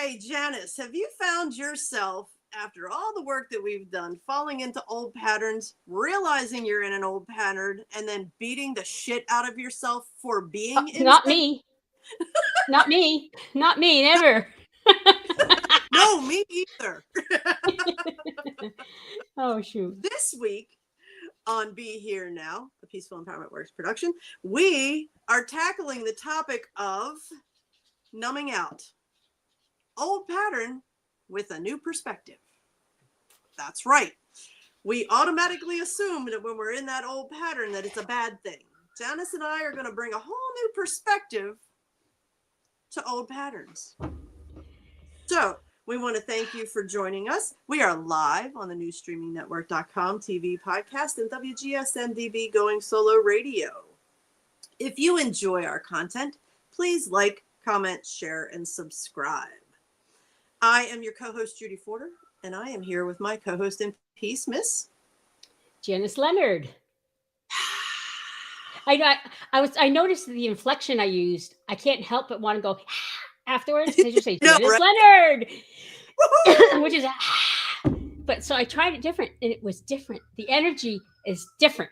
Hey, Janice, have you found yourself, after all the work that we've done, falling into old patterns, realizing you're in an old pattern, and then beating the shit out of yourself for being in Not said? me. Not me. Not me. Never. No, me either. Oh, shoot. This week on Be Here Now, a Peaceful Empowerment Works production, we are tackling the topic of numbing out. Old pattern with a new perspective. That's right. We automatically assume that when we're in that old pattern that it's a bad thing. Janice and I are going to bring a whole new perspective to old patterns. So we want to thank you for joining us. We are live on the newstreamingnetwork.com TV podcast and WGSN-DB Going Solo Radio. If you enjoy our content, please like, comment, share, and subscribe. I am your co-host, Judy Forder, and I am here with my co-host in peace, Miss Janice Leonard. I noticed the inflection I used. I can't help but want to go afterwards. I just say No, Janice right? Leonard, which is but so I tried it different, and it was different. The energy is different.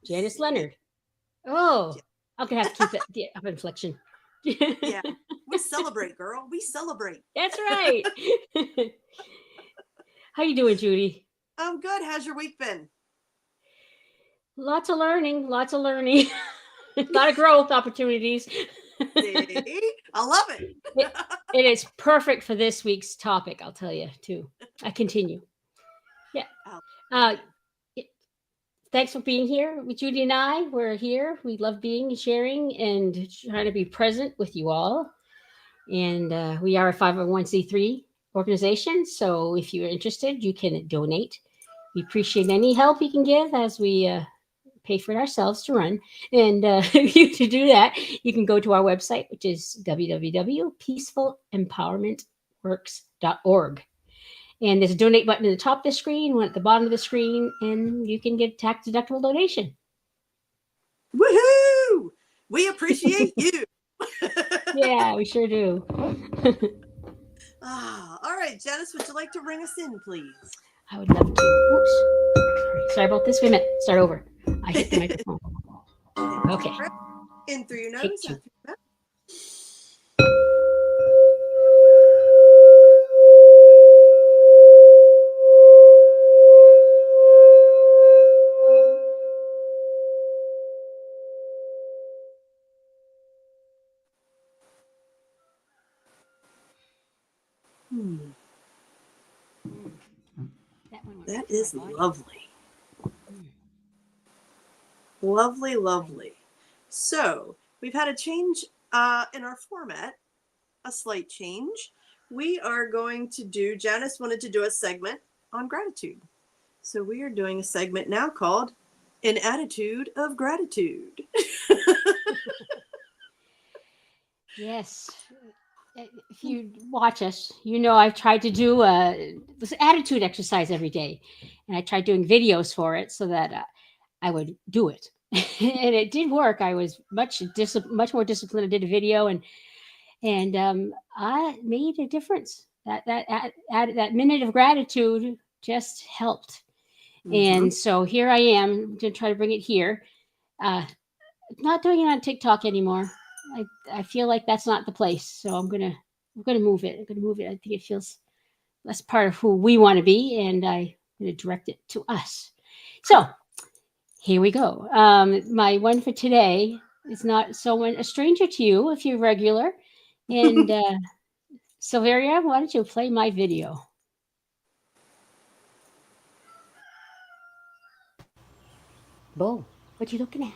Janice Leonard. Oh, I'm gonna have to keep the up inflection. Yeah, we celebrate, girl. We celebrate. That's right. How you doing, Judy? I'm good. How's your week been? Lots of learning. A lot of growth opportunities. See? I love it. It is perfect for this week's topic, I'll tell you, too. I continue. Yeah. Thanks for being here with Judy and I. We're here. We love being and sharing and trying to be present with you all. And we are a 501c3 organization. So if you're interested, you can donate. We appreciate any help you can give as we pay for it ourselves to run. And to do that, you can go to our website, which is www.peacefulempowermentworks.org. And there's a donate button at the top of the screen, one at the bottom of the screen, and you can get a tax-deductible donation. Woohoo! We appreciate you. Yeah, we sure do. All right, Janice, would you like to ring us in, please? I would love to. Oops. Sorry about this. Wait a minute. Start over. I hit the microphone. Okay. In through your nose, out through your mouth. That is lovely. Lovely, lovely. So we've had a change in our format, a slight change. We are going to do, Janice wanted to do a segment on gratitude. So we are doing a segment now called An Attitude of Gratitude. Yes. If you watch us, you know I've tried to do this attitude exercise every day. And I tried doing videos for it so that I would do it. And it did work. I was much more disciplined. I did a video and I made a difference. That minute of gratitude just helped. Mm-hmm. And so here I am to try to bring it here. Not doing it on TikTok anymore. I feel like that's not the place. So I'm gonna move it. I think it feels less part of who we want to be, and I'm gonna direct it to us. So here we go. My one for today is not a stranger to you if you're regular. And Silveria, why don't you play my video? Bo, what you looking at?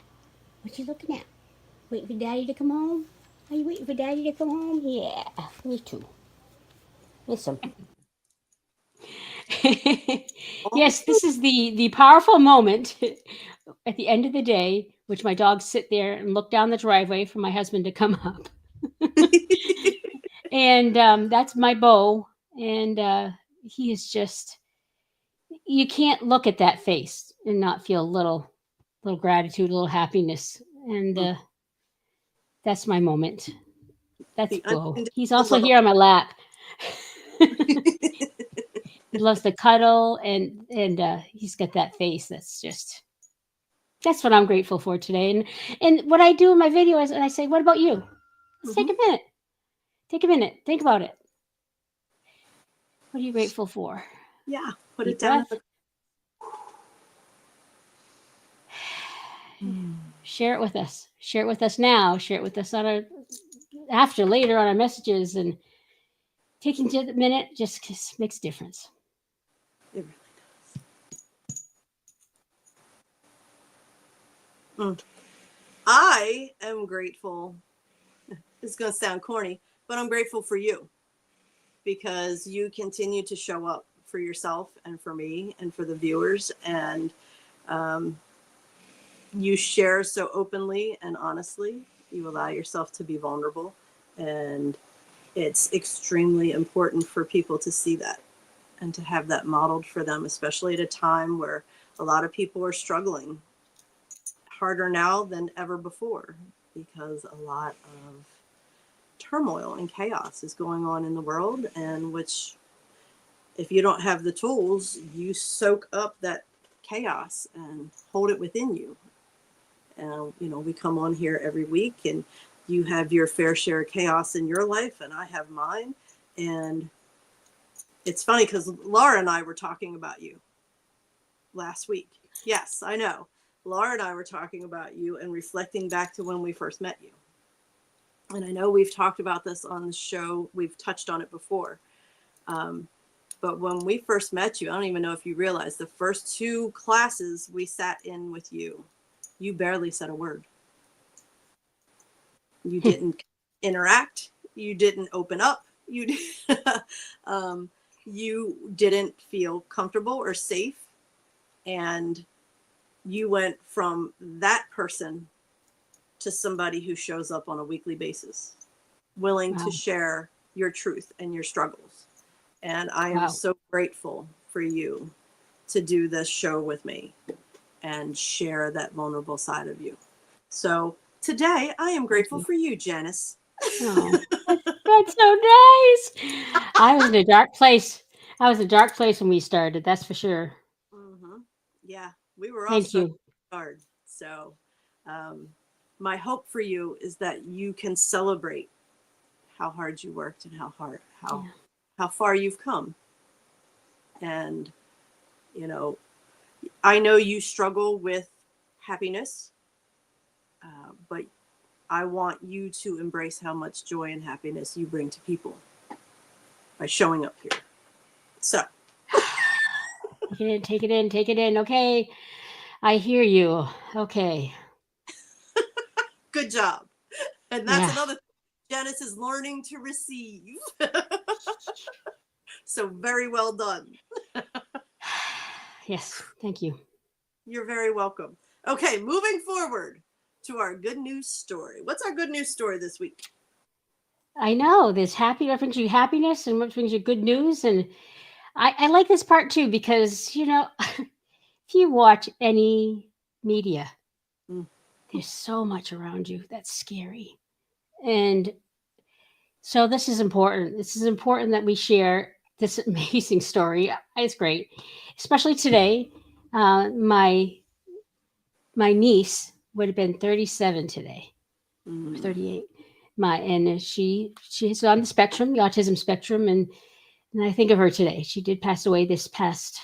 Waiting for Daddy to come home? Are you waiting for Daddy to come home? Yeah, me too. Listen. Yes, this is the powerful moment at the end of the day, which my dogs sit there and look down the driveway for my husband to come up. And that's my Bo. And he is just, you can't look at that face and not feel a little gratitude, a little happiness. And that's my moment. That's Bo. He's also here on my lap. He loves to cuddle, and he's got that face that's what I'm grateful for today. And what I do in my video is, and I say, what about you? Let's take a minute. Take a minute. Think about it. What are you grateful for? Yeah, put Deep it down. breath. Share it with us. Share it with us now. Share it with us later on our messages. And taking just a minute just makes a difference. It really does. I am grateful. It's going to sound corny, but I'm grateful for you because you continue to show up for yourself and for me and for the viewers. And you share so openly and honestly. You allow yourself to be vulnerable. And it's extremely important for people to see that and to have that modeled for them, especially at a time where a lot of people are struggling harder now than ever before because a lot of turmoil and chaos is going on in the world, and which if you don't have the tools, you soak up that chaos and hold it within you. And we come on here every week, and you have your fair share of chaos in your life, and I have mine. And it's funny because Laura and I were talking about you last week. Yes, I know. Laura and I were talking about you and reflecting back to when we first met you. And I know we've talked about this on the show. We've touched on it before. But when we first met you, I don't even know if you realize the first 2 classes we sat in with you, you barely said a word. You didn't interact. You didn't open up. You didn't feel comfortable or safe. And you went from that person to somebody who shows up on a weekly basis, willing to share your truth and your struggles. And I am so grateful for you to do this show with me and share that vulnerable side of you. So today I am grateful for you, Janice. Oh, that's so nice. I was in a dark place. I was in a dark place when we started. That's for sure. Mm-hmm. Yeah, we were all Thank so you. hard. So my hope for you is that you can celebrate how hard you worked and how far you've come. And, I know you struggle with happiness, but I want you to embrace how much joy and happiness you bring to people by showing up here. So. Take it in, take it in. Okay. I hear you. Okay. Good job. And that's another thing. Janice is learning to receive. So very well done. Yes, thank you. You're very welcome. Okay, moving forward to our good news story. What's our good news story this week? I know there's what brings you happiness and what brings you good news. And I like this part too, because, if you watch any media, there's so much around you that's scary. And so this is important. This is important that we share this amazing story. It's great, especially today. My niece would have been 37 today, or 38. And she's on the spectrum, the autism spectrum, and I think of her today. She did pass away this past,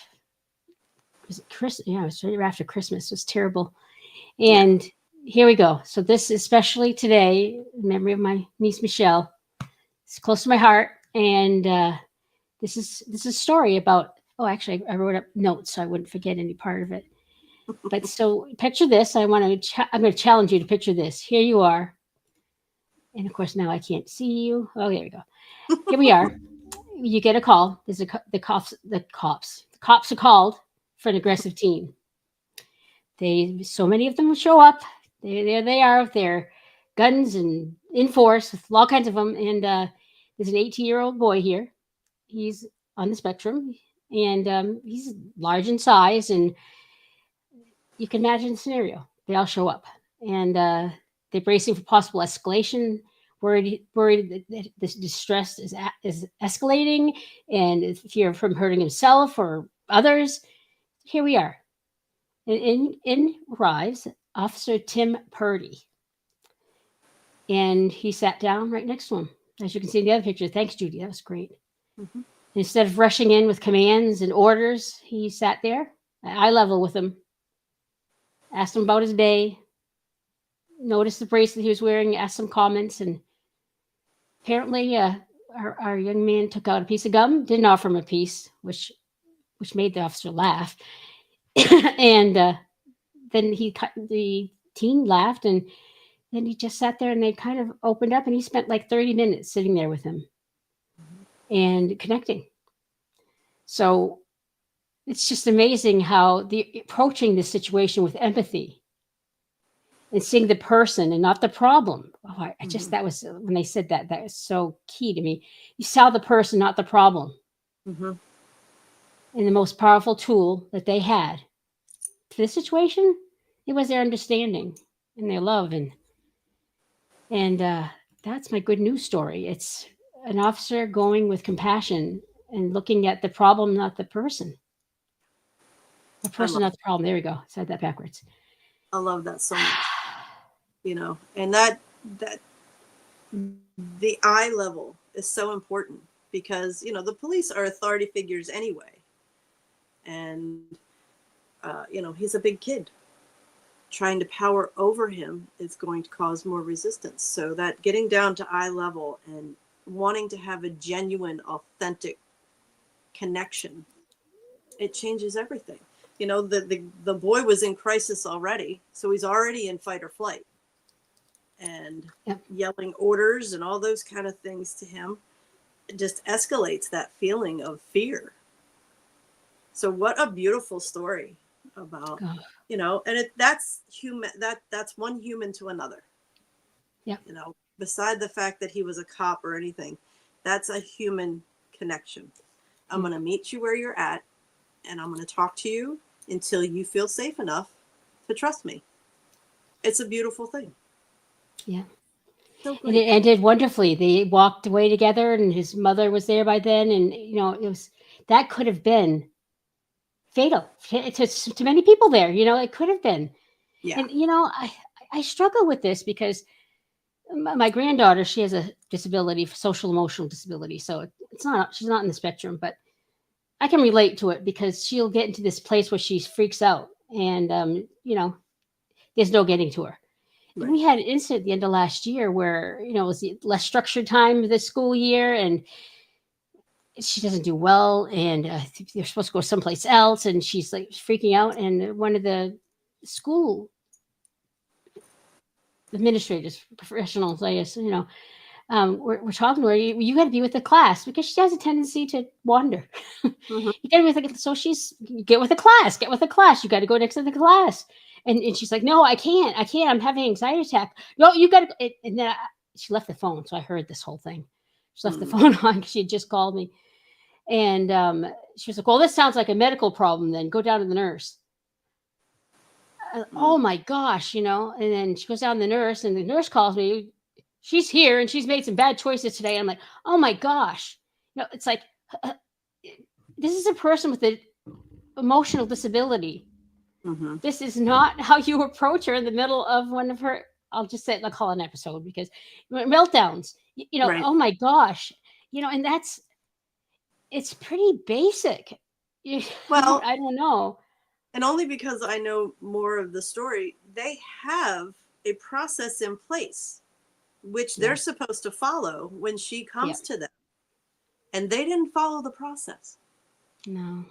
was it Christmas? Yeah, it was right after Christmas. It was terrible. And here we go. So this, especially today, in memory of my niece Michelle. It's close to my heart, and this is a story about. Oh, actually, I wrote up notes so I wouldn't forget any part of it. But so picture this. I'm going to challenge you to picture this. Here you are, and of course now I can't see you. Oh, there we go. Here we are. You get a call. There's the cops. The cops are called for an aggressive teen. So many of them show up. There they are with their guns and in force with all kinds of them. And there's an 18-year-old boy here. He's on the spectrum, and he's large in size. And you can imagine the scenario. They all show up, and they're bracing for possible escalation worried that this distress is escalating and fear from hurting himself or others. Here we are. And in arrives Officer Tim Purdy. And he sat down right next to him. As you can see in the other picture. Thanks, Judy. That was great. Mm-hmm. Instead of rushing in with commands and orders, he sat there at eye level with him, asked him about his day, noticed the bracelet he was wearing, asked some comments, and apparently our young man took out a piece of gum, didn't offer him a piece, which made the officer laugh. And then the teen laughed, and then he just sat there, and they kind of opened up, and he spent like 30 minutes sitting there with him and connecting. So it's just amazing how approaching this situation with empathy and seeing the person and not the problem. Oh, I just, that was, when they said that was so key to me. You saw the person, not the problem. Mm-hmm. And the most powerful tool that they had for this situation, it was their understanding and their love. And that's my good news story. It's an officer going with compassion and looking at the problem, not the person. The person, not the problem. There we go. Said that backwards. I love that so much. And that the eye level is so important because, the police are authority figures anyway. And, he's a big kid. Trying to power over him is going to cause more resistance. So that getting down to eye level and wanting to have a genuine, authentic connection, it changes everything. The boy was in crisis already, so he's already in fight or flight. And yelling orders and all those kind of things to him, it just escalates that feeling of fear. So what a beautiful story about, and that's human, that's one human to another. Yeah. Beside the fact that he was a cop or anything, that's a human connection. I'm going to meet you where you're at, and I'm going to talk to you until you feel safe enough to trust me. It's a beautiful thing. Yeah. So and it ended wonderfully. They walked away together, and his mother was there by then. And, that could have been fatal to many people there. It could have been. Yeah. And, I struggle with this because my granddaughter, she has a disability, social emotional disability. So she's not in the spectrum, but I can relate to it because she'll get into this place where she freaks out and, there's no getting to her. Right. And we had an incident at the end of last year where, it was the less structured time of the school year and she doesn't do well. And they're supposed to go someplace else. And she's like freaking out. And one of the school administrators, professionals, I guess, we're talking to her. You got to be with the class because she has a tendency to wander. Mm-hmm. You got to be with so she's get with the class. You got to go next to the class. And she's like, no, I can't. I'm having an anxiety attack. No, you got to. And then she left the phone, so I heard this whole thing. She left the phone on because she had just called me, and she was like, well, this sounds like a medical problem. Then go down to the nurse. Oh my gosh, And then she goes down to the nurse, and the nurse calls me. She's here and she's made some bad choices today. I'm like, oh my gosh. It's like, this is a person with an emotional disability. Mm-hmm. This is not how you approach her in the middle of one of her, I'll just say, I'll call it an episode because meltdowns, right. Oh my gosh, and it's pretty basic. Well, I don't know. And only because I know more of the story, they have a process in place which they're supposed to follow when she comes to them. And they didn't follow the process. No.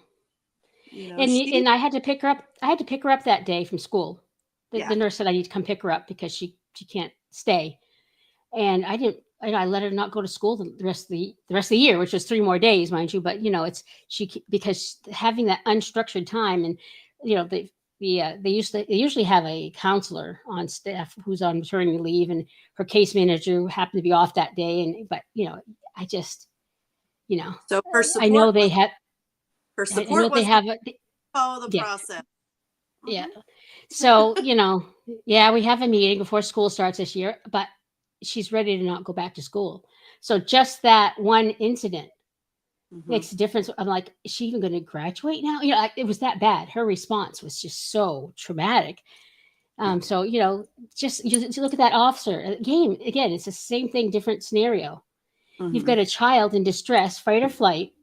And I had to pick her up. I had to pick her up that day from school. The nurse said I need to come pick her up because she can't stay. And I didn't. I let her not go to school the rest of the year, which was 3 more days, mind you. But it's because having that unstructured time, and they usually have a counselor on staff who's on maternity leave, and her case manager happened to be off that day. But I just, so her support, I know they have her support. They have follow the process. Yeah. So we have a meeting before school starts this year, but she's ready to not go back to school. So just that one incident makes a difference. I'm like, is she even going to graduate now? Like, it was that bad. Her response was just so traumatic. So, just you look at that officer game again. It's the same thing, different scenario. You've got a child in distress, fight or flight,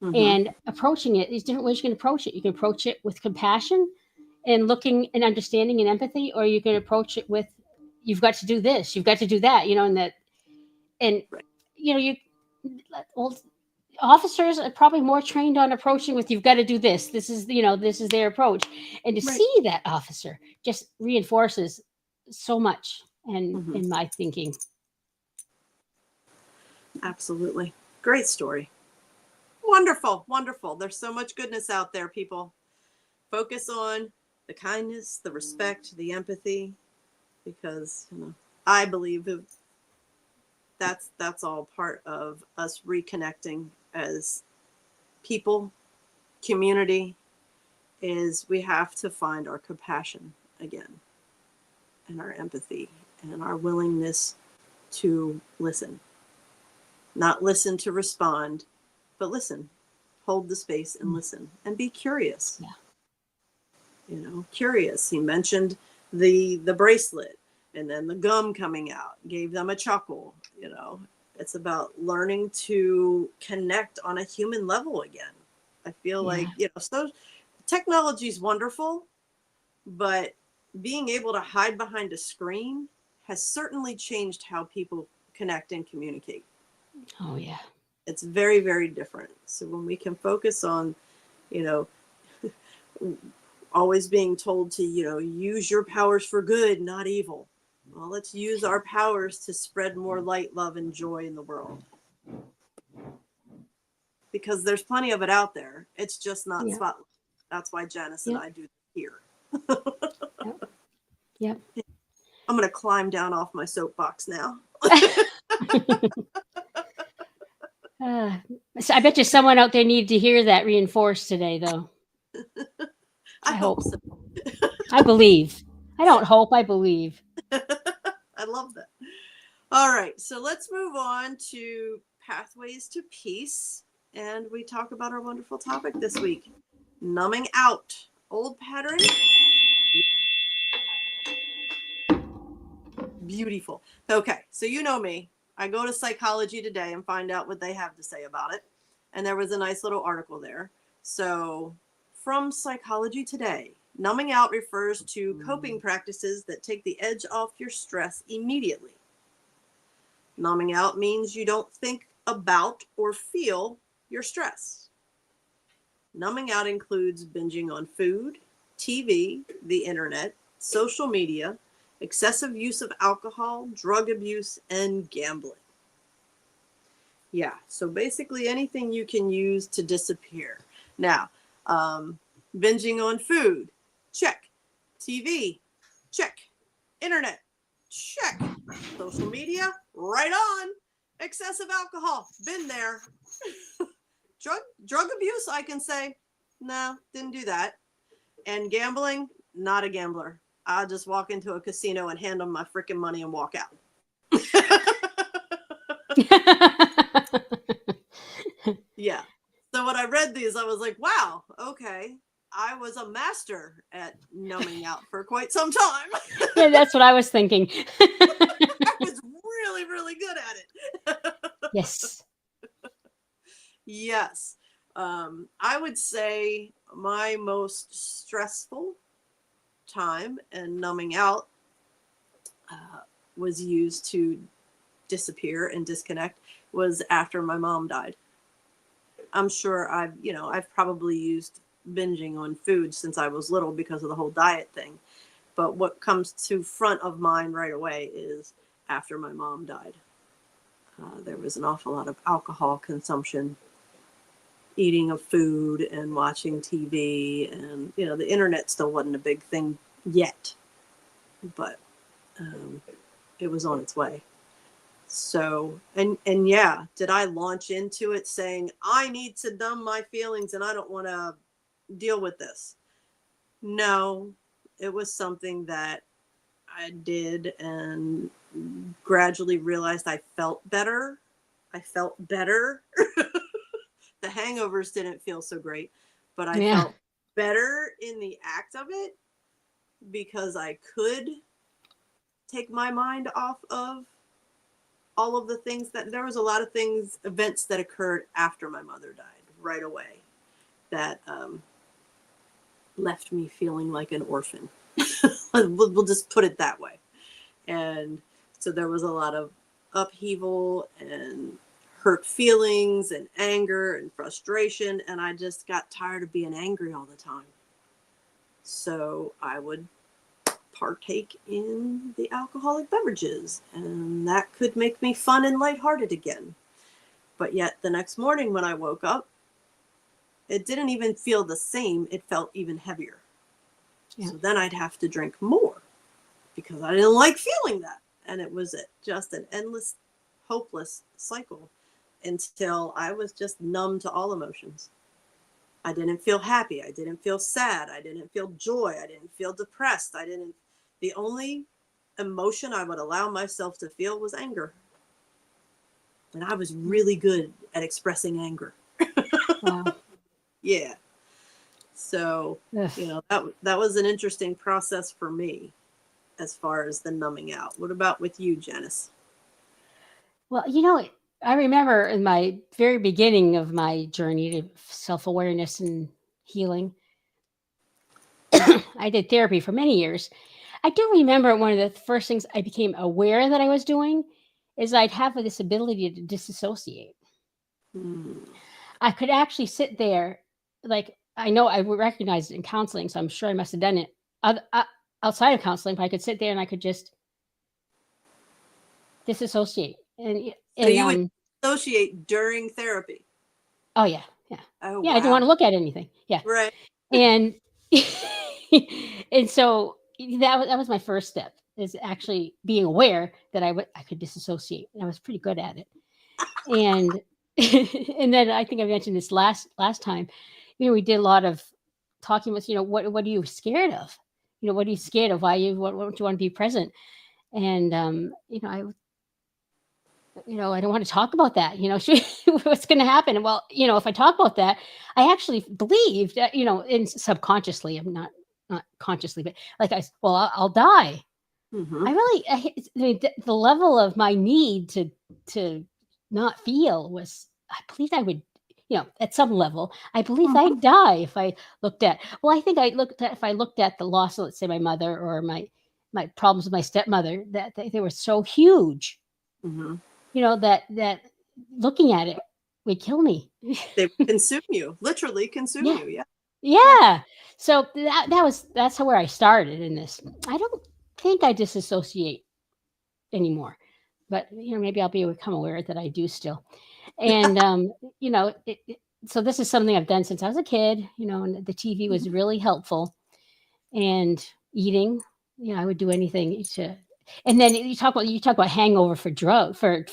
and approaching it. There's different ways you can approach it. You can approach it with compassion and looking and understanding and empathy, or you can approach it with, you've got to do this, you've got to do that, and Right. you old officers are probably more trained on approaching with, you've got to do this. This is their approach, and to Right. see that officer just reinforces so much, and in my thinking. Absolutely. Great story. Wonderful. Wonderful. There's so much goodness out there, people. Focus on the kindness, the respect, the empathy, because I believe that's all part of us reconnecting as people, community, is we have to find our compassion again, and our empathy, and our willingness to listen. Not listen to respond, but listen. Hold the space and listen, and be curious. Yeah. Curious. He mentioned the bracelet, and then the gum coming out gave them a chuckle. It's about learning to connect on a human level again. I feel like, so technology is wonderful, but being able to hide behind a screen has certainly changed how people connect and communicate. Oh yeah. It's very, very different. So when we can focus on, always being told to, use your powers for good, not evil. Well, let's use our powers to spread more light, love, and joy in the world. Because there's plenty of it out there. It's just not spotlight. That's why Janice and I do here. Yep. I'm going to climb down off my soapbox now. So I bet you someone out there needed to hear that reinforced today, though. I hope so. I believe. I don't hope, I believe. I love that. All right, so let's move on to Pathways to Peace. And we talk about our wonderful topic this week, numbing out. Old pattern. Beautiful. Okay, so you know me. I go to Psychology Today and find out what they have to say about it. And there was a nice little article there. So from Psychology Today, numbing out refers to coping practices that take the edge off your stress immediately. Numbing out means you don't think about or feel your stress. Numbing out includes binging on food, TV, the internet, social media, excessive use of alcohol, drug abuse, and gambling. Yeah, so basically anything you can use to disappear. Now, binging on food, check. TV, check. Internet, check. Social media, right on. Excessive alcohol, been there. Drug abuse, I can say, no, didn't do that. And gambling, not a gambler. I'll just walk into a casino and hand them my freaking money and walk out. Yeah. So when I read these, I was like, wow, okay. I was a master at numbing out for quite some time. Yeah, that's what I was thinking. I was really, really good at it. Yes. Yes. I would say my most stressful time and numbing out was used to disappear and disconnect was after my mom died. I'm sure I've probably used binging on food since I was little because of the whole diet thing. But what comes to front of mind right away is after my mom died. There was an awful lot of alcohol consumption, eating of food and watching TV, and the internet still wasn't a big thing yet, but it was on its way. So, and yeah, did I launch into it saying I need to numb my feelings and I don't want to deal with this? No, it was something that I did and gradually realized I felt better. The hangovers didn't feel so great, but I felt better in the act of it because I could take my mind off of all of the things that there was a lot of events that occurred after my mother died right away that left me feeling like an orphan. We'll just put it that way. And so there was a lot of upheaval and hurt feelings and anger and frustration. And I just got tired of being angry all the time. So I would partake in the alcoholic beverages, and that could make me fun and lighthearted again. But yet the next morning when I woke up, it didn't even feel the same. It felt even heavier. Yeah. So then I'd have to drink more because I didn't like feeling that. And it was just an endless, hopeless cycle until I was just numb to all emotions. I didn't feel happy. I didn't feel sad. I didn't feel joy. I didn't feel depressed. The only emotion I would allow myself to feel was anger. And I was really good at expressing anger. Wow. Yeah. So, that was an interesting process for me as far as the numbing out. What about with you, Janice? Well, I remember in my very beginning of my journey to self-awareness and healing, I did therapy for many years. I do remember one of the first things I became aware that I was doing is I'd have this ability to disassociate. I could actually sit there, like, I know I recognized it in counseling, so I'm sure I must have done it outside of counseling, but I could sit there and I could just disassociate. So you would dissociate during therapy? Oh, yeah. Yeah. Oh, yeah, wow. I didn't want to look at anything. Yeah. Right. And and so that was my first step, is actually being aware that I could disassociate. And I was pretty good at it. And and then I think I mentioned this last time. We did a lot of talking with, what are you scared of? What are you scared of? What do you want to be present? And I don't want to talk about that. What's going to happen? Well, if I talk about that, I actually believe that, in subconsciously, I'm not consciously, but I'll die. Mm-hmm. The level of my need to not feel was, I believe I would, at some level, I believe I'd die if I looked at, if I looked at the loss of, let's say, my mother or my problems with my stepmother, that they were so huge. Mm-hmm. That looking at it would kill me. They consume you, literally consume you. Yeah. Yeah. So that's where I started in this. I don't think I disassociate anymore, but maybe I'll become aware that I do still. And so this is something I've done since I was a kid. And the TV was really helpful, and eating. I would do anything to. And then you talk about hangover for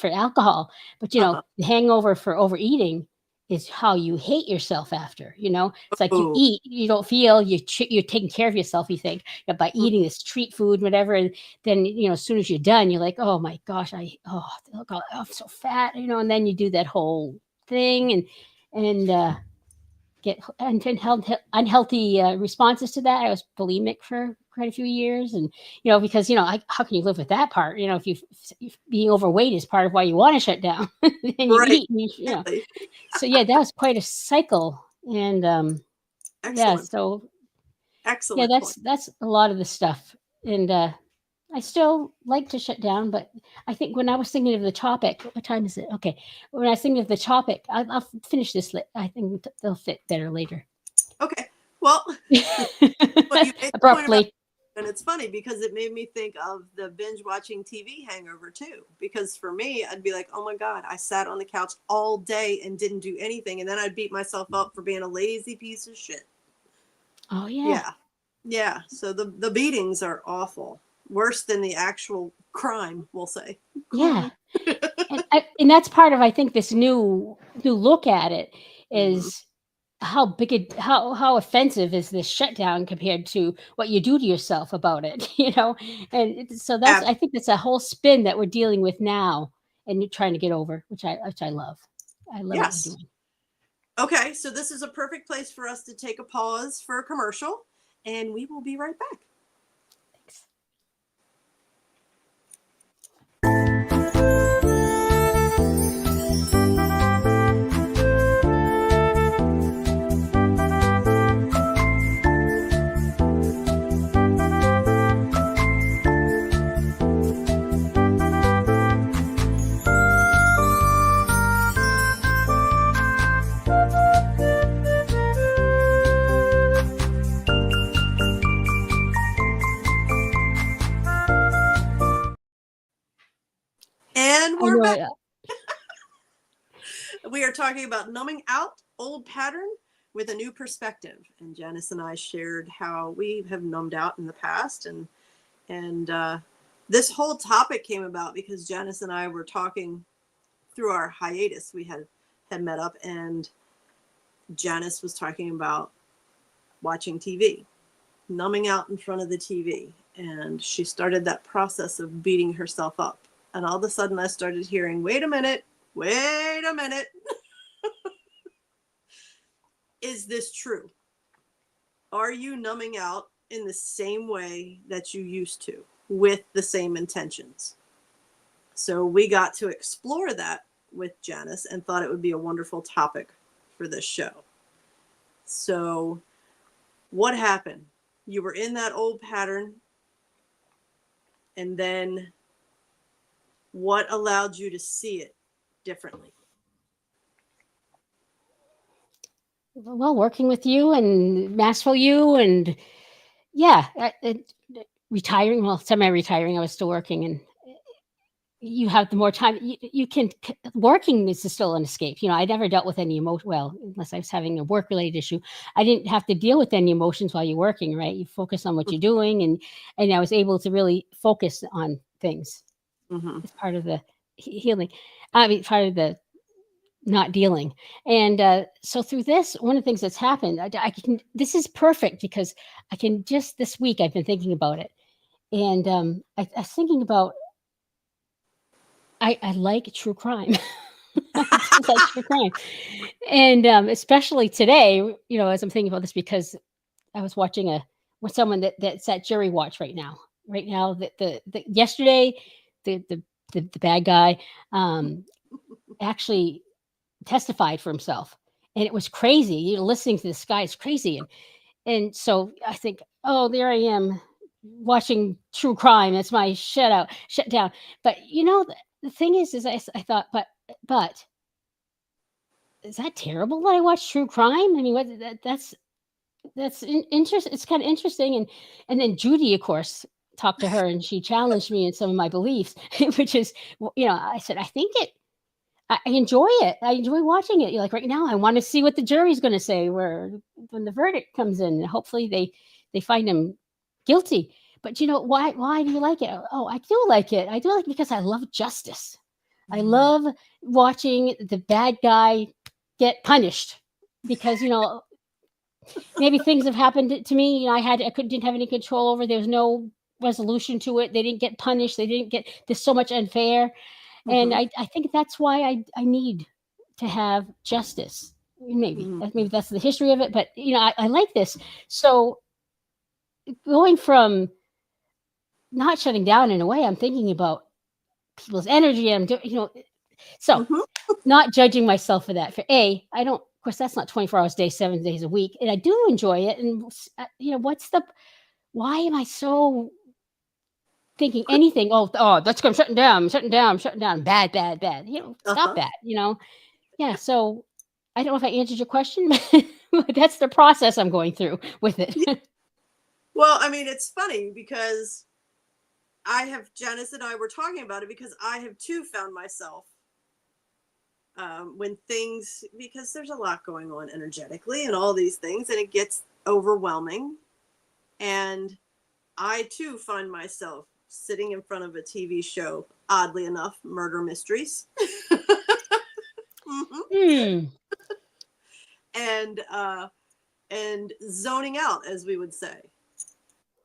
alcohol, but the hangover for overeating is how you hate yourself after. It's like you eat, you don't feel you're taking care of yourself. You think by eating this treat food, whatever, and then as soon as you're done, you're like, oh my gosh, I'm so fat, and then you do that whole thing and get unhealthy responses to that. I was bulimic for quite a few years, and because how can you live with that part? If being overweight is part of why you want to shut down, and you eat. So that was quite a cycle, and so excellent. That's a lot of the stuff, and I still like to shut down, but I think when I was thinking of the topic, what time is it? Okay. When I was thinking of the topic, I'll finish this. I think they'll fit better later. Okay. Well, you made abruptly. And it's funny because it made me think of the binge watching TV hangover too. Because for me, I'd be like, oh my God, I sat on the couch all day and didn't do anything. And then I'd beat myself up for being a lazy piece of shit. Oh, yeah. Yeah. Yeah. So the beatings are awful. Worse than the actual crime, we'll say. Yeah. and that's part of, I think, this new look at it is how big how offensive is this shutdown compared to what you do to yourself about it, and so that's, Ab- I think that's a whole spin that we're dealing with now and you're trying to get over, which I love. I love what we're yes. doing. Okay, so this is a perfect place for us to take a pause for a commercial, and we will be right back. Thanks. And I we're know back. it. We are talking about numbing out old pattern with a new perspective. And Janice and I shared how we have numbed out in the past, and this whole topic came about because Janice and I were talking through our hiatus. We had met up, and Janice was talking about watching TV, numbing out in front of the TV, and she started that process of beating herself up. And all of a sudden, I started hearing, "Wait a minute, wait a minute." Is this true? Are you numbing out in the same way that you used to with the same intentions? So we got to explore that with Janice and thought it would be a wonderful topic for this show. So, what happened? You were in that old pattern, and then what allowed you to see it differently? Well, working with you and Massville you and yeah, retiring, well, semi-retiring, I was still working, and you have the more time you can working is still an escape. I never dealt with any emotion, well, unless I was having a work related issue. I didn't have to deal with any emotions while you're working, right? You focus on what you're doing, and I was able to really focus on things. Mm-hmm. It's part of the healing. I mean, part of the not dealing. And so through this, one of the things that's happened, I can, this is perfect because I can just, this week I've been thinking about it. And I was thinking about, I like true crime. I do like true crime. And especially today, as I'm thinking about this, because I was watching with someone that's at jury watch right now. Right now, the yesterday, the, the, the bad guy actually testified for himself. And it was crazy. Listening to this guy is crazy. And so I think, oh, there I am watching true crime. That's my shut down. But the thing is I thought, but is that terrible that I watch true crime? I mean, that's interesting. It's kind of interesting. And then Judy, of course, talked to her, and she challenged me in some of my beliefs, which is, I said, I think I enjoy it. I enjoy watching it. Like right now, I want to see what the jury's going to say when the verdict comes in. Hopefully, they find him guilty. But why? Why do you like it? Oh, I do like it. I do like it because I love justice. I love watching the bad guy get punished because maybe things have happened to me. Didn't have any control over. There was no resolution to it. They didn't get punished. They didn't get. There's so much unfair. And Mm-hmm. I think that's why I need to have justice. Maybe that's the history of it, but I like this. So going from not shutting down in a way, I'm thinking about people's energy. And so Mm-hmm. not judging myself for that. I don't. Of course, that's not 24 hours a day, 7 days a week, and I do enjoy it. And why am I so thinking anything? Oh, that's I'm shutting down. I'm shutting down. I'm shutting down. Bad, bad, bad. Stop Uh-huh. that. Yeah, so I don't know if I answered your question, but that's the process I'm going through with it. Well, I mean, it's funny because Janice and I were talking about it because I have too found myself because there's a lot going on energetically and all these things, and it gets overwhelming. And I too find myself sitting in front of a TV show, oddly enough, murder mysteries. Mm-hmm. Hmm. and zoning out, as we would say.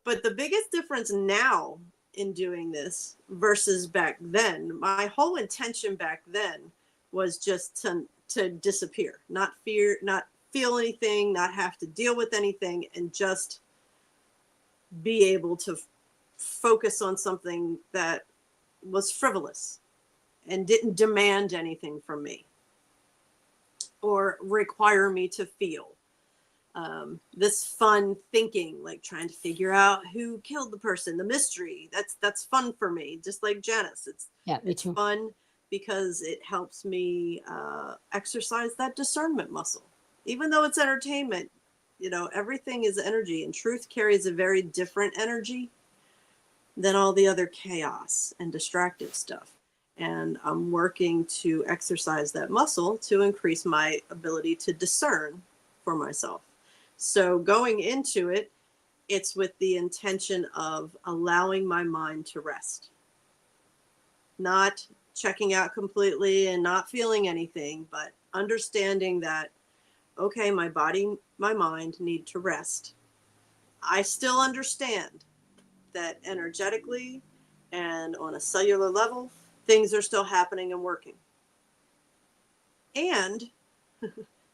But the biggest difference now in doing this versus back then, my whole intention back then was just to disappear, not fear, not feel anything, not have to deal with anything, and just be able to focus on something that was frivolous and didn't demand anything from me or require me to feel. This fun thinking, like trying to figure out who killed the person, the mystery, that's fun for me. Just like Janice, it's too. fun because it helps me exercise that discernment muscle. Even though it's entertainment, everything is energy, and truth carries a very different energy than all the other chaos and distractive stuff. And I'm working to exercise that muscle to increase my ability to discern for myself. So going into it, it's with the intention of allowing my mind to rest, not checking out completely and not feeling anything, but understanding that, okay, my body, my mind need to rest. I still understand that energetically and on a cellular level, things are still happening and working. And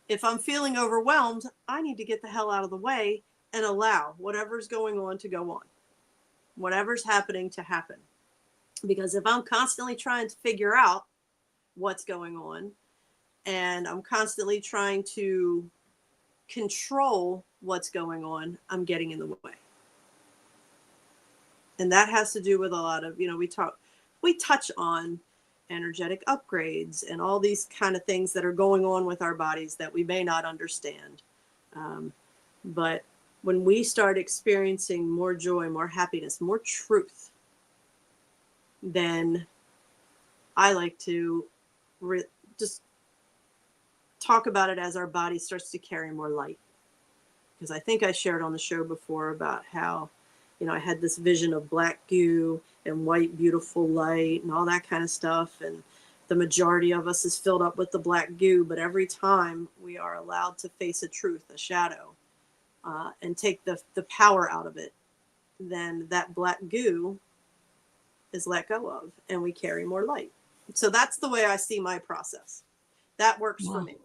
if I'm feeling overwhelmed, I need to get the hell out of the way and allow whatever's going on to go on, whatever's happening to happen. Because if I'm constantly trying to figure out what's going on and I'm constantly trying to control what's going on, I'm getting in the way. And that has to do with a lot of, we touch on energetic upgrades and all these kind of things that are going on with our bodies that we may not understand. But when we start experiencing more joy, more happiness, more truth, then I like to just talk about it as our body starts to carry more light. Because I think I shared on the show before about how, I had this vision of black goo and white, beautiful light and all that kind of stuff. And the majority of us is filled up with the black goo. But every time we are allowed to face a truth, a shadow, and take the power out of it, then that black goo is let go of and we carry more light. So that's the way I see my process. That works for me.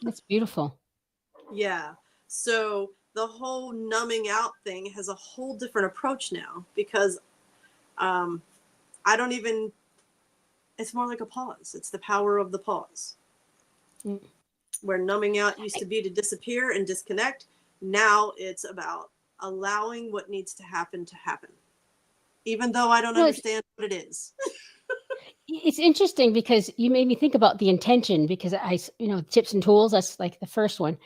That's beautiful. Yeah. So the whole numbing out thing has a whole different approach now because I don't even, it's more like a pause. It's the power of the pause. Mm. Where numbing out used to be to disappear and disconnect. Now it's about allowing what needs to happen, even though I don't understand what it is. It's interesting because you made me think about the intention because tips and tools, that's like the first one.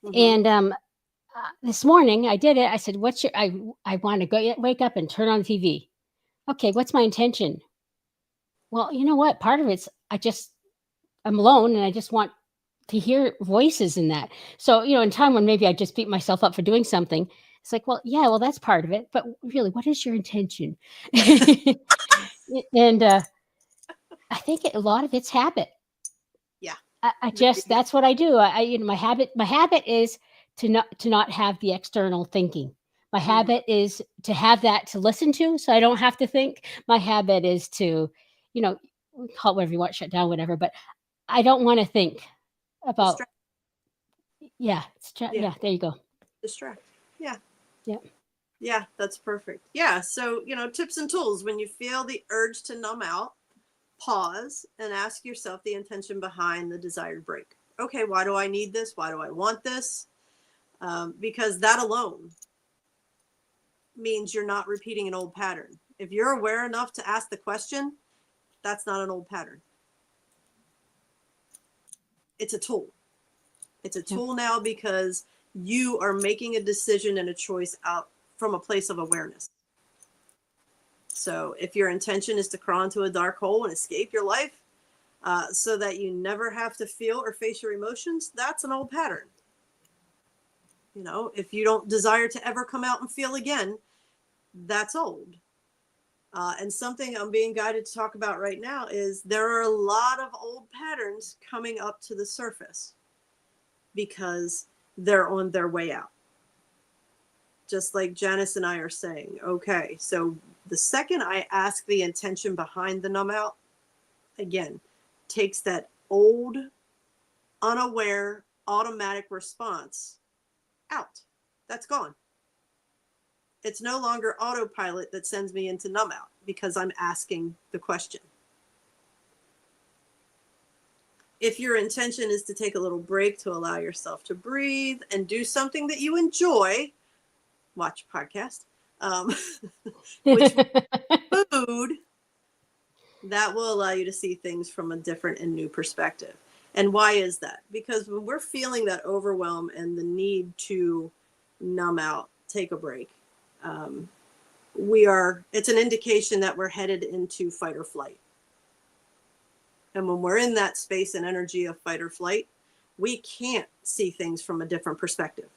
Mm-hmm. And this morning I did it. I said, I want to wake up and turn on the TV. Okay, what's my intention? Well, you know what? Part of it's I'm alone and I just want to hear voices in that. So, in time when maybe I just beat myself up for doing something, it's like, well, yeah, well, that's part of it. But really, what is your intention? And I think a lot of it's habit. Yeah. That's what I do. My habit is to not have the external thinking. My habit is to have that to listen to, so I don't have to think. My habit is to, call it whatever you want, shut down, whatever, but I don't want to think about. Yeah, there you go. Distract. Yeah. Yeah. Yeah, that's perfect. Yeah. So, tips and tools. When you feel the urge to numb out, pause and ask yourself the intention behind the desired break. Okay, why do I need this? Why do I want this? Because that alone means you're not repeating an old pattern. If you're aware enough to ask the question, that's not an old pattern. It's a tool. It's a tool now because you are making a decision and a choice out from a place of awareness. So if your intention is to crawl into a dark hole and escape your life so that you never have to feel or face your emotions, that's an old pattern. If you don't desire to ever come out and feel again, that's old. And something I'm being guided to talk about right now is there are a lot of old patterns coming up to the surface. because they're on their way out. Just like Janice and I are saying, okay, so the second I ask the intention behind the numb out, again, takes that old, unaware, automatic response out. That's gone. It's no longer autopilot that sends me into numb out because I'm asking the question. If your intention is to take a little break to allow yourself to breathe and do something that you enjoy, watch a podcast, which food, that will allow you to see things from a different and new perspective. And why is that? Because when we're feeling that overwhelm and the need to numb out, take a break, it's an indication that we're headed into fight or flight. And when we're in that space and energy of fight or flight, we can't see things from a different perspective.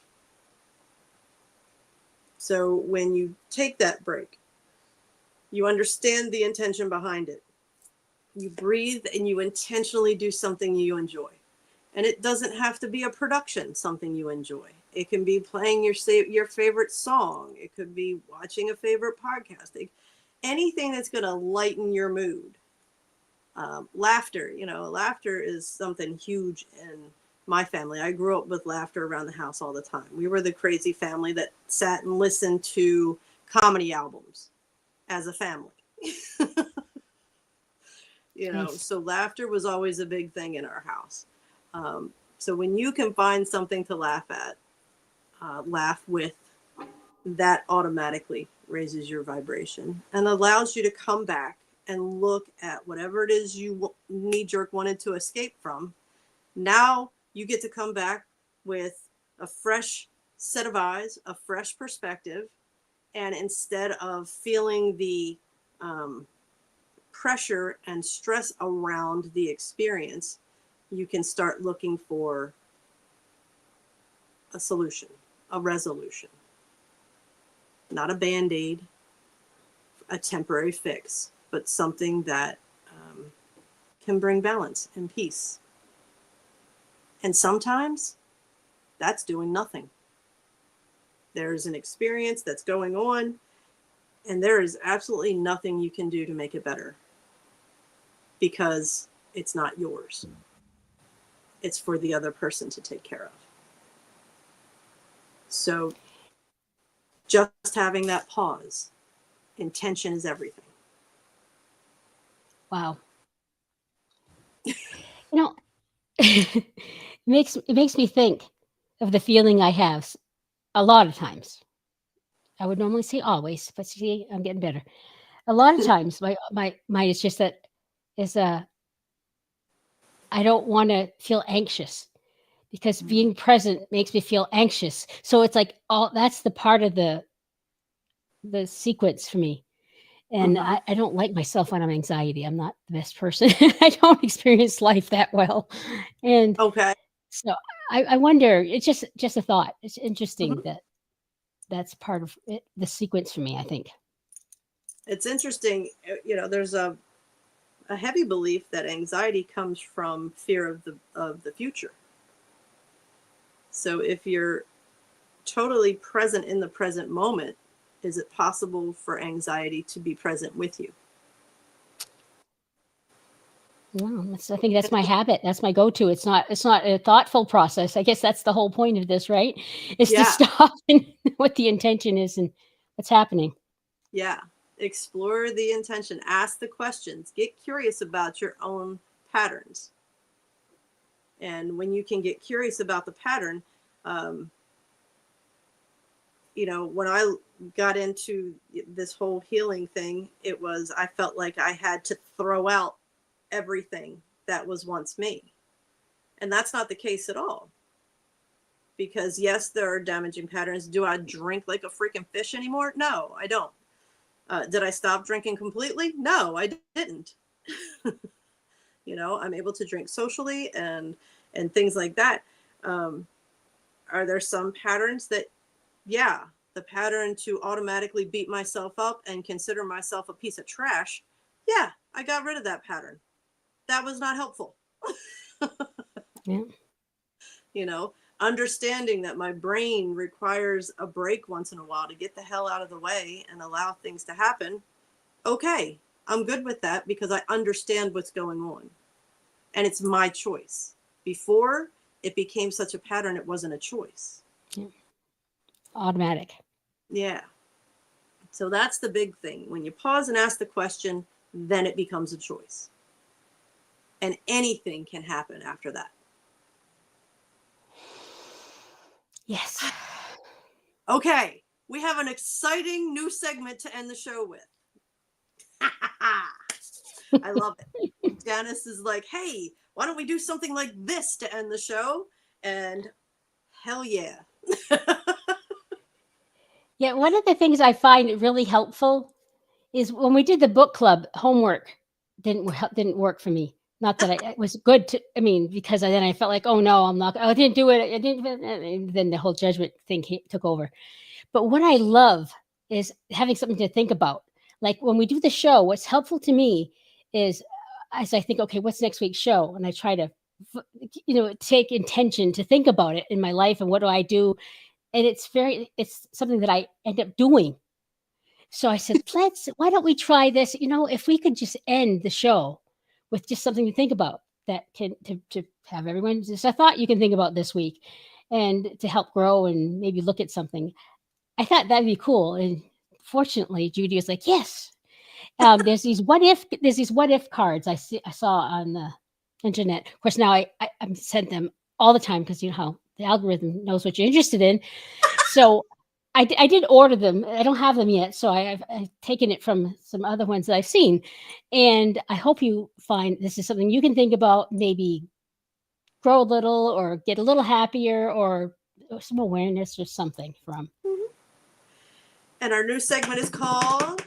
So when you take that break, you understand the intention behind it. You breathe and you intentionally do something you enjoy. And it doesn't have to be a production, something you enjoy. It can be playing your favorite song. It could be watching a favorite podcast. Anything that's going to lighten your mood. Laughter, laughter is something huge in my family. I grew up with laughter around the house all the time. We were the crazy family that sat and listened to comedy albums as a family. Nice. So laughter was always a big thing in our house. So when you can find something to laugh at, laugh with, that automatically raises your vibration and allows you to come back and look at whatever it is you knee-jerk wanted to escape from. Now you get to come back with a fresh set of eyes, a fresh perspective, and instead of feeling the pressure and stress around the experience, you can start looking for a solution, a resolution, not a band-aid, a temporary fix, but something that can bring balance and peace. And sometimes that's doing nothing. There's an experience that's going on, and there is absolutely nothing you can do to make it better because it's not yours. It's for the other person to take care of. So just having that pause, intention is everything. Wow. It makes me think of the feeling I have a lot of times. I would normally say always, but see, I'm getting better. A lot of times, my it's just that is I don't want to feel anxious because being present makes me feel anxious. So it's like all that's the part of the sequence for me. And I don't like myself when I'm anxiety. I'm not the best person. I don't experience life that well. And Okay. so I wonder, it's just a thought. It's interesting Mhm. that that's part of it, the sequence for me, I think. It's interesting. There's a heavy belief that anxiety comes from fear of the future. So if you're totally present in the present moment, is it possible for anxiety to be present with you? Wow, I think that's my habit. That's my go-to. It's not a thoughtful process. I guess that's the whole point of this, right? Is to Yeah. stop and what the intention is and what's happening. Yeah. Explore the intention. Ask the questions. Get curious about your own patterns. And when you can get curious about the pattern, when I got into this whole healing thing, I felt like I had to throw out everything that was once me. And that's not the case at all. Because yes, there are damaging patterns. Do I drink like a freaking fish anymore? No, I don't. Did I stop drinking completely? No, I didn't. I'm able to drink socially and things like that. Are there some patterns that, yeah, the pattern to automatically beat myself up and consider myself a piece of trash? Yeah, I got rid of that pattern. That was not helpful. Yeah. understanding that my brain requires a break once in a while to get the hell out of the way and allow things to happen. Okay, I'm good with that because I understand what's going on. And it's my choice. Before it became such a pattern, it wasn't a choice. Automatic. Yeah. So that's the big thing. When you pause and ask the question, then it becomes a choice. And anything can happen after that. Yes. Okay, we have an exciting new segment to end the show with. I love it. Janice is like, hey, why don't we do something like this to end the show? And hell yeah. Yeah, one of the things I find really helpful is when we did the book club, homework didn't work for me. Not that it was good to, because then I felt like, oh no, I didn't do it. I didn't, and then the whole judgment thing took over. But what I love is having something to think about. Like when we do the show, what's helpful to me is as I think, okay, what's next week's show? And I try to, take intention to think about it in my life and what do I do? And it's something that I end up doing. So I said, why don't we try this? If we could just end the show with just something to think about that can, to have everyone just a thought you can think about this week and to help grow and maybe look at something. I thought that'd be cool. And fortunately, Judy was like, yes. There's these what if cards I saw on the internet. Of course, now I sent them all the time because you know how the algorithm knows what you're interested in. So I did order them. I don't have them yet, so I've taken it from some other ones that I've seen, and I hope you find this is something you can think about. Maybe grow a little, or get a little happier, or some awareness, or something from. Mm-hmm. And our new segment is called.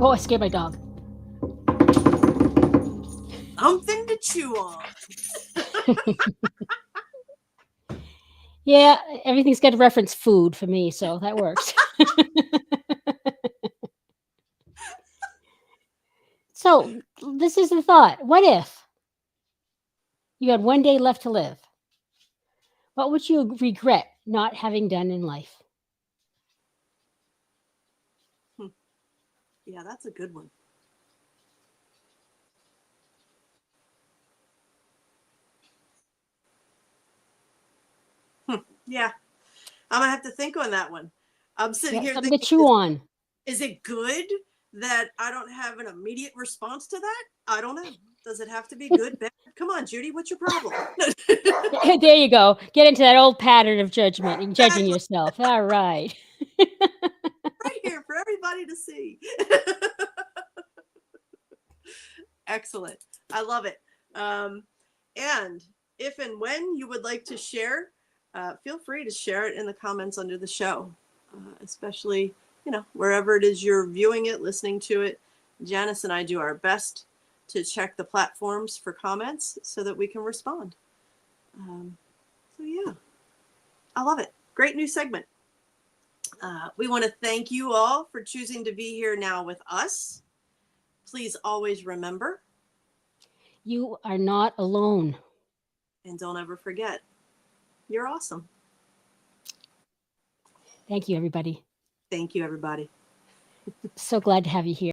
Oh, I scared my dog. Something to chew on. Yeah, everything's got to reference food for me, so that works. So this is the thought. What if you had one day left to live? What would you regret not having done in life? Yeah, that's a good one. Yeah, I'm going to have to think on that one. I'm sitting here something thinking, to chew on. Is it good that I don't have an immediate response to that? I don't know. Does it have to be good, bad? Come on, Judy, what's your problem? There you go. Get into that old pattern of judgment and judging yourself. All right. Right here for everybody to see. Excellent. I love it. And if and when you would like to share, feel free to share it in the comments under the show, especially, wherever it is you're viewing it, listening to it. Janice and I do our best to check the platforms for comments so that we can respond. So yeah, I love it. Great new segment. We want to thank you all for choosing to be here now with us. Please always remember, you are not alone. And don't ever forget, you're awesome. Thank you, everybody. Thank you, everybody. So glad to have you here.